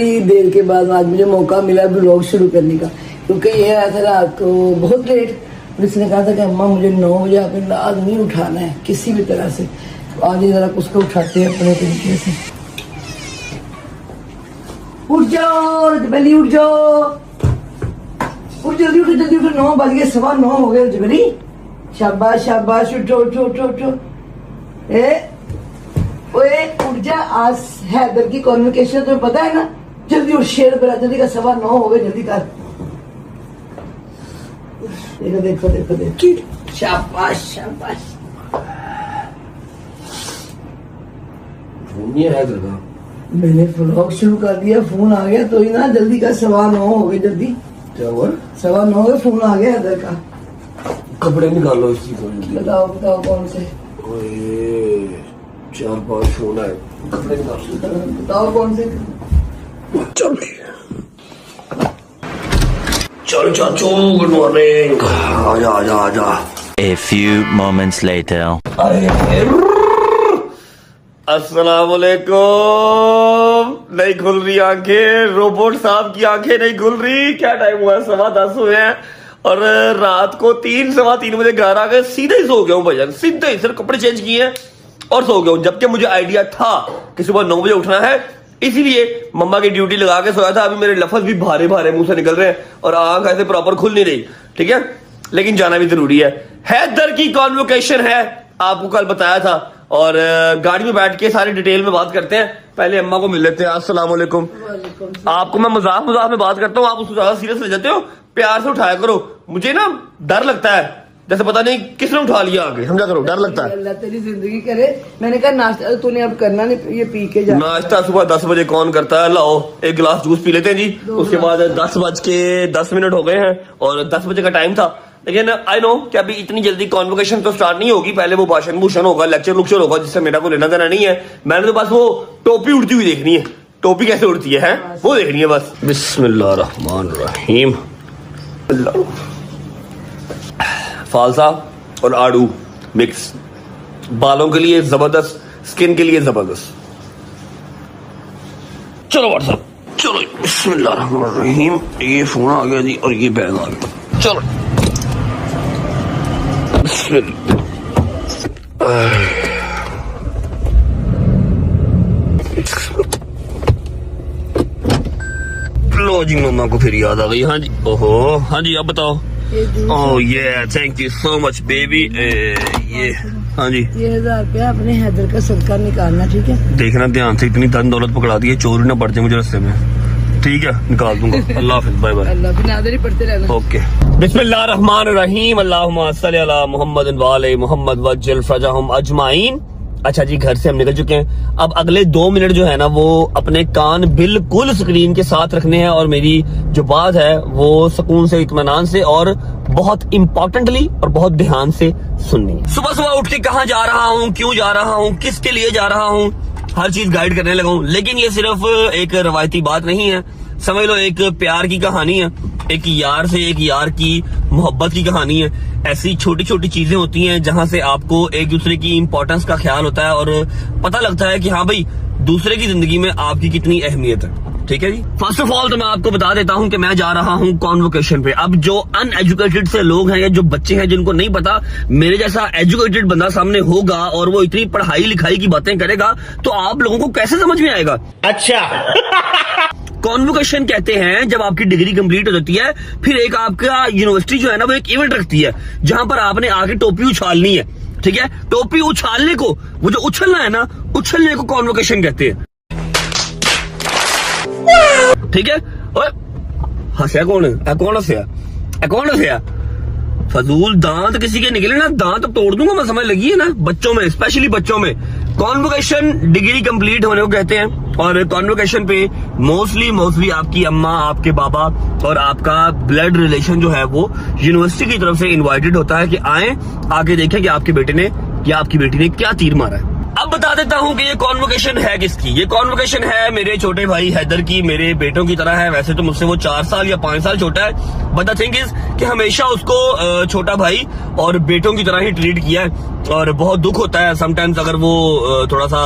बड़ी देर के बाद आज मुझे मौका मिला ब्लॉग शुरू करने का, क्योंकि ये आया था रात को बहुत लेट। उसने कहा था कि अम्मा मुझे 9 बजे आपने रात नहीं उठाना है किसी भी तरह से। तो आज जरा उसको उठाते हैं अपने तरीके से। उठ जाओ जबली, उठ जाओ, उठ जल्दी उठो, जल्दी उठो। 9 बज गए, 9:15 हो गए जबली। शाबाश शाबाश, उठो उठो उठो उठो। ओए उठ जा, आज हैदर की कॉन्वोकेशन तुम्हें पता है ना। जल्दी उठ शेर बरा, जल्दी का 9:15 हो गए, जल्दी कर। देखो देखो देखो देखो, शाबाश शाबाश। फोन नहीं है हैदर का। मैंने व्लॉग शुरू कर दिया, फोन आ गया तो ही ना। जल्दी का 9:15 हो गए, जल्दी। क्या हुआ? 9:15 हो गए, फोन आ गया हैदर का। कपड़े निकालो इसकी को। बताओ बताओ कौन से? ओए 4-5 फोन है, कपड़े निकालो। बताओ कौन से? चल चल चाचू, गुड मॉर्निंग। आजा आजा आजा। A few moments later. अस्सलामुअलैकुम। नहीं खुल रही आंखें, रोबोट साहब की आंखें नहीं खुल रही। क्या टाइम हुआ है? 10:15 हुए हैं और रात को 3-3:15 बजे घर आ गए। सीधे ही सो गया हूँ भजन, सीधे ही सिर्फ कपड़े चेंज किए हैं और सो गया हूँ। जबकि मुझे आइडिया था कि सुबह 9 बजे उठना है, इसीलिए मम्मा की ड्यूटी लगा के सोया था। अभी मेरे लफ्ज भी भारे भारे मुंह से निकल रहे हैं और आंख ऐसे प्रॉपर खुल नहीं रही, ठीक है, लेकिन जाना भी जरूरी है। हैदर की कॉन्वोकेशन है, आपको कल बताया था, और गाड़ी में बैठ के सारी डिटेल में बात करते हैं। पहले अम्मा को मिल लेते हैं। अस्सलाम वालेकुम। आपको मैं मजाक में बात करता हूँ, आप उसको ज्यादा सीरियस ले जाते हो। प्यार से उठाया करो, मुझे ना डर लगता है, जैसे पता नहीं किसने उठा लिया आगे, समझा करो, डर लगता है। अल्लाह तेरी जिंदगी करे। मैंने कहा नाश्ता तूने अब करना नहीं, ये पी के जा। नाश्ता सुबह 10 बजे कौन करता है? लाओ एक गिलास जूस पी लेते हैं जी। उसके बाद 10:10 हो गए हैं और 10 बजे का टाइम था। लेकिन आई नो कि अभी इतनी जल्दी कॉन्वोकेशन तो स्टार्ट नहीं होगी। पहले वो भाषण भूषण होगा, लेक्चर होगा, जिससे मेरा को लेना देना नहीं है। मैंने तो बस वो टोपी उड़ती हुई देखनी है। टोपी कैसे उड़ती है वो देखनी है बस। बिस्मिल्लाहिर्रहमानिर्रहीम। फालसा और आड़ू मिक्स, बालों के लिए जबरदस्त, स्किन के लिए जबरदस्त। चलो व्हाट्सएप, चलो बिस्मिल्लाहिर्रहमानिर्रहीम। ये फोन आ गया जी और ये बैग आ गया। चलो लो जी, मम्मा को फिर याद आ गई। हाँ जी, ओहो हाँ जी, अब बताओ। ओह ये thank you so much baby. ये हाँ जी, 1000 रुपया अपने हैदर का सदका निकालना, ठीक है? देखना ध्यान से, इतनी धन दौलत पकड़ा दी है, चोरी ना पड़ जाए मुझे रास्ते में, ठीक है? निकाल दूंगा। अल्लाह हाफिज, बाय बाय। अल्लाह भी नादरी पढ़ते रहना। ओके। बिस्मिल्लाहिर्रहमानिर्रहीम। अल्लाहुम्मा सल्ली अला मुहम्मद व आले मुहम्मद वज्जल फरजहुम अजमाइन। अच्छा जी, घर से हम निकल चुके हैं। अब अगले 2 मिनट जो है ना, वो अपने कान बिल्कुल स्क्रीन के साथ रखने हैं और मेरी जो बात है वो सुकून से, इत्मीनान से और बहुत इंपॉर्टेंटली और बहुत ध्यान से सुननी है। सुबह सुबह उठ के कहाँ जा रहा हूँ, क्यों जा रहा हूँ, किसके लिए जा रहा हूँ, हर चीज गाइड करने लगा हूँ। लेकिन ये सिर्फ एक रवायती बात नहीं है, समझ लो एक प्यार की कहानी है, एक यार से एक यार की मोहब्बत की कहानी है। ऐसी छोटी छोटी चीजें होती हैं जहां से आपको एक दूसरे की इंपॉर्टेंस का ख्याल होता है और पता लगता है कि हाँ भाई, दूसरे की जिंदगी में आपकी कितनी अहमियत है, ठीक है जी। फर्स्ट ऑफ ऑल तो मैं आपको बता देता हूं कि मैं जा रहा हूं कॉन्वोकेशन पे। अब जो अनएजुकेटेड से लोग हैं या जो बच्चे हैं जिनको नहीं पता, मेरे जैसा एजुकेटेड बंदा सामने होगा और वो इतनी पढ़ाई लिखाई की बातें करेगा तो आप लोगों को कैसे समझ में आएगा? अच्छा कॉन्वोकेशन कहते हैं जब आपकी डिग्री कंप्लीट हो जाती है, फिर एक आपका यूनिवर्सिटी जो है ना वो एक इवेंट रखती है जहां पर आपने आके टोपी उछालनी है, ठीक है? टोपी उछालने को, वो जो उछलना है ना, उछलने को कॉन्वोकेशन कहते हैं, ठीक है? और हंसा कौन है? कौन हंसया? कौन हंसया? फजूल दांत किसी के निकले ना, दांत तोड़ दूंगा मैं, समझ लगी है ना? बच्चों में, स्पेशली बच्चों में कॉन्वोकेशन डिग्री कंप्लीट होने को कहते हैं। और कॉन्वोकेशन पे मोस्टली आपकी अम्मा, आपके बाबा और आपका ब्लड रिलेशन जो है वो यूनिवर्सिटी की तरफ से इनवाइटेड होता है कि आए, आके देखें कि आपके बेटे ने या आपकी बेटी ने क्या तीर मारा है। अब बता देता हूँ कि ये कॉन्वोकेशन है किसकी। ये कॉन्वोकेशन है मेरे छोटे भाई हैदर की, मेरे बेटों की तरह है। वैसे तो मुझसे वो 4 साल या 5 साल छोटा है, बट द थिंग इज कि हमेशा उसको छोटा भाई और बेटों की तरह ही ट्रीट किया है। और बहुत दुख होता है समटाइम्स अगर वो थोड़ा सा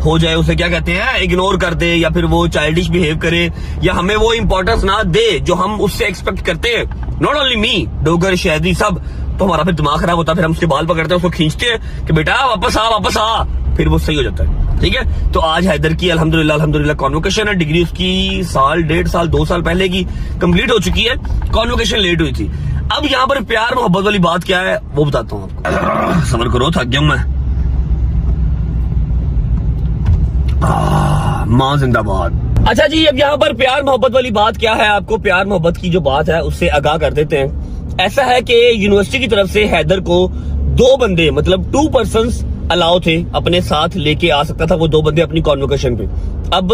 हो जाए, उसे क्या कहते हैं, इग्नोर कर दे, या फिर वो चाइल्डिश बिहेव करे, या हमें वो इंपॉर्टेंस ना दे जो हम उससे एक्सपेक्ट करते हैं। नॉट ओनली मी, डोगर शहदी सब। तो हमारा फिर दिमाग खराब होता है, फिर हम उसके बाल पकड़ते हैं, उसको खींचते हैं कि बेटा वापस आ, फिर वो सही हो जाता है। ठीक है, तो आज हैदर की अल्हम्दुलिल्लाह कॉन्वोकेशन है। डिग्री उसकी साल, 1.5 साल, 2 साल पहले की कंप्लीट हो चुकी है। कॉन्वोकेशन लेट हुई थी। अब यहाँ पर प्यार मोहब्बत वाली बात क्या है वो बताता हूँ आपको। सबर करो, थक गया मैं। माँ जिंदाबाद। अच्छा जी, अब यहाँ पर प्यार मोहब्बत वाली बात क्या है, आपको प्यार मोहब्बत की जो बात है उससे आगाह कर देते हैं। ऐसा है कि यूनिवर्सिटी की तरफ से हैदर को 2 बंदे, मतलब 2 पर्सन्स अलाउ थे, अपने साथ लेके आ सकता था वो 2 बंदे अपनी कॉन्वोकेशन पे। अब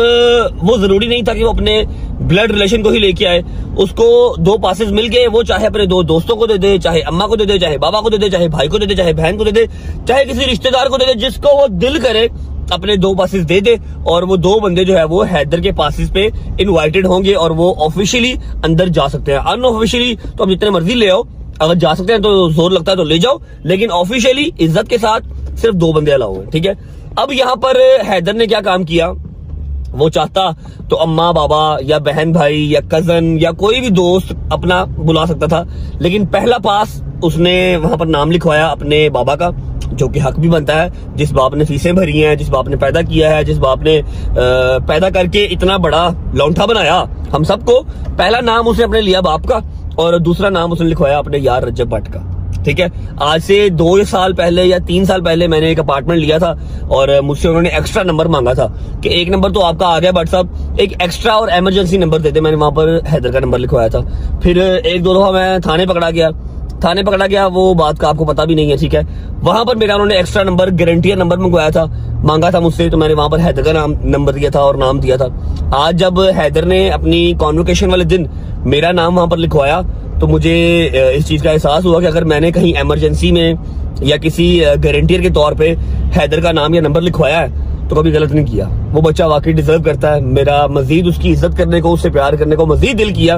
वो जरूरी नहीं था कि वो अपने ब्लड रिलेशन को ही लेके आए। उसको 2 पासेस मिल गए, वो चाहे अपने 2 दोस्तों को दे दे, चाहे अम्मा को दे दे, चाहे बाबा को दे दे, चाहे भाई को दे दे, चाहे बहन को दे दे, चाहे किसी रिश्तेदार को दे दे, जिसको वो दिल करे अपने 2 पासेस दे दे। और वो 2 बंदे जो है वो हैदर के पासेस पे इनवाइटेड होंगे और वो ऑफिशियली अंदर जा सकते हैं। अनऑफिशियली तो आप जितने मर्जी ले आओ, अगर जा सकते हैं तो जोर लगता है तो ले जाओ, लेकिन ऑफिशियली इज्जत के साथ सिर्फ 2 बंदे अलाउ हैं। ठीक है, अब यहाँ पर हैदर ने क्या काम किया, वो चाहता तो अम्मा बाबा या बहन भाई या कजन या कोई भी दोस्त अपना बुला सकता था, लेकिन पहला पास उसने वहां पर नाम लिखवाया अपने बाबा का, जो कि हक भी बनता है। जिस बाप ने फीसें भरी हैं, जिस बाप ने पैदा किया है, जिस बाप ने पैदा करके इतना बड़ा लौंठा बनाया हम सबको, पहला नाम उसने अपने लिया बाप का और दूसरा नाम उसने लिखवाया अपने यार रजब भट्ट का। ठीक है, आज से 2 साल पहले या 3 साल पहले मैंने एक अपार्टमेंट लिया था और मुझसे उन्होंने एक्स्ट्रा नंबर मांगा था कि 1 नंबर तो आपका आ गया बट साहब एक एक्स्ट्रा और इमरजेंसी नंबर दे दे। मैंने वहां पर हैदर का नंबर लिखवाया था। फिर 1-2 दफा मैं थाने पकड़ा गया, वो बात का आपको पता भी नहीं है। ठीक है, वहां पर मेरा उन्होंने एक्स्ट्रा नंबर, गारंटियर नंबर मांगा था मुझसे, तो मैंने वहां पर हैदर का नंबर दिया था और नाम दिया था। आज जब हैदर ने अपनी कॉन्वोकेशन वाले दिन मेरा नाम वहां पर लिखवाया तो मुझे इस चीज का एहसास हुआ कि अगर मैंने कहीं इमरजेंसी में या किसी गारंटियर के तौर पे हैदर का नाम या नंबर लिखवाया है तो कभी गलत नहीं किया। वो बच्चा वाकई डिजर्व करता है मेरा मजीद उसकी इज्जत करने को, उससे प्यार करने को मजीद दिल किया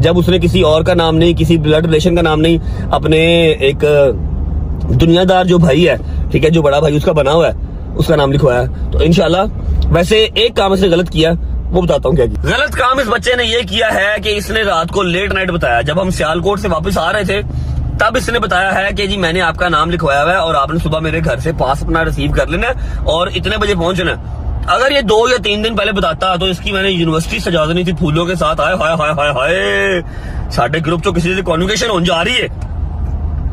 जब उसने किसी और का नाम नहीं, किसी ब्लड रिलेशन का नाम नहीं, अपने एक दुनियादार जो भाई है, ठीक है, जो बड़ा भाई उसका बना हुआ है, उसका नाम लिखवाया। तो इंशाल्लाह वैसे एक काम इसने गलत किया, वो बताता हूँ क्या किया। गलत काम इस बच्चे ने ये किया है कि इसने रात को लेट नाइट बताया, जब हम सियालकोट से वापस आ रहे थे तब इसने बताया है कि जी मैंने आपका नाम लिखवाया हुआ है और आपने सुबह मेरे घर से पास अपना रिसीव कर लेना और इतने बजे पहुंचना। अगर ये 2 या 3 दिन पहले बताता तो इसकी मैंने यूनिवर्सिटी सजा देनी थी फूलों के साथ। हाय हाय हाय हाय हाय, साढ़े ग्रुप तो किसी से कॉन्वोकेशन होने जा रही है,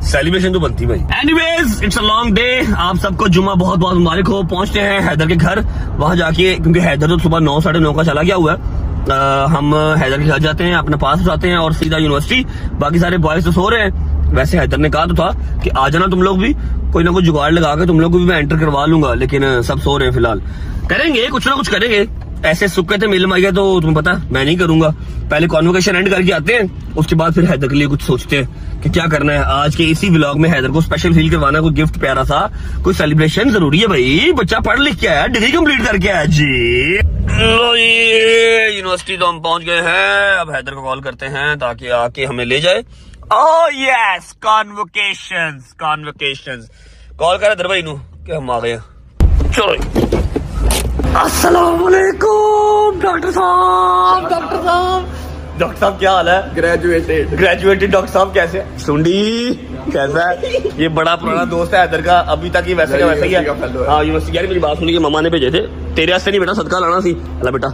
सेलिब्रेशन तो बनती भाई। Anyways, it's a long day. आप सबको जुम्मा बहुत बहुत मुबारक हो। पहुंचते हैं हैदर के घर, वहां जाके, क्योंकि हैदर तो सुबह 9, साढ़े 9 का चला गया हुआ है। हम हैदर के घर जाते हैं, अपना पास उठाते हैं और सीधा यूनिवर्सिटी। बाकी सारे बॉयज तो सो रहे हैं। वैसे हैदर ने कहा तो था कि आ जाना तुम लोग भी, कोई ना कोई जुगाड़ लगा के तुम लोग को भी मैं एंटर करवा लूंगा, लेकिन सब सो रहे हैं फिलहाल। करेंगे कुछ ना कुछ करेंगे, ऐसे सुक्के थे मिल में गया तो तुम्हें पता मैं नहीं करूंगा। पहले कॉन्वोकेशन एंड करके आते हैं, उसके बाद फिर हैदर के लिए कुछ सोचते हैं कि क्या करना है। आज के इसी व्लॉग में हैदर को स्पेशल फील करवाना, कोई गिफ्ट प्यारा सा, कोई सेलिब्रेशन जरूरी है भाई। बच्चा पढ़ लिख के आया, डिग्री कंप्लीट करके आया जी। लो ये यूनिवर्सिटी तो हम पहुंच गए हैं। अब हैदर को कॉल करते हैं ताकि आके हमें ले जाए। Oh yes, कॉन्वोकेशंस। कॉल कर हैदर भाई नू कि हम आ गए। चलो, अस्सलाम वालेकुम डॉक्टर साहब। डॉक्टर साहब क्या हाल है? ग्रेजुएटेड डॉक्टर साहब कैसे? सुंडी कैसा है? ये बड़ा पुराना दोस्त है हैदर का, अभी तक ये वैसे का वैसा ही है। हाँ, यूनिवर्सिटी यार मेरी बात सुनी कि मामा ने भेजे थे तेरे वास्ते, नहीं बेटा सदका लाना सी। अल्लाह बेटा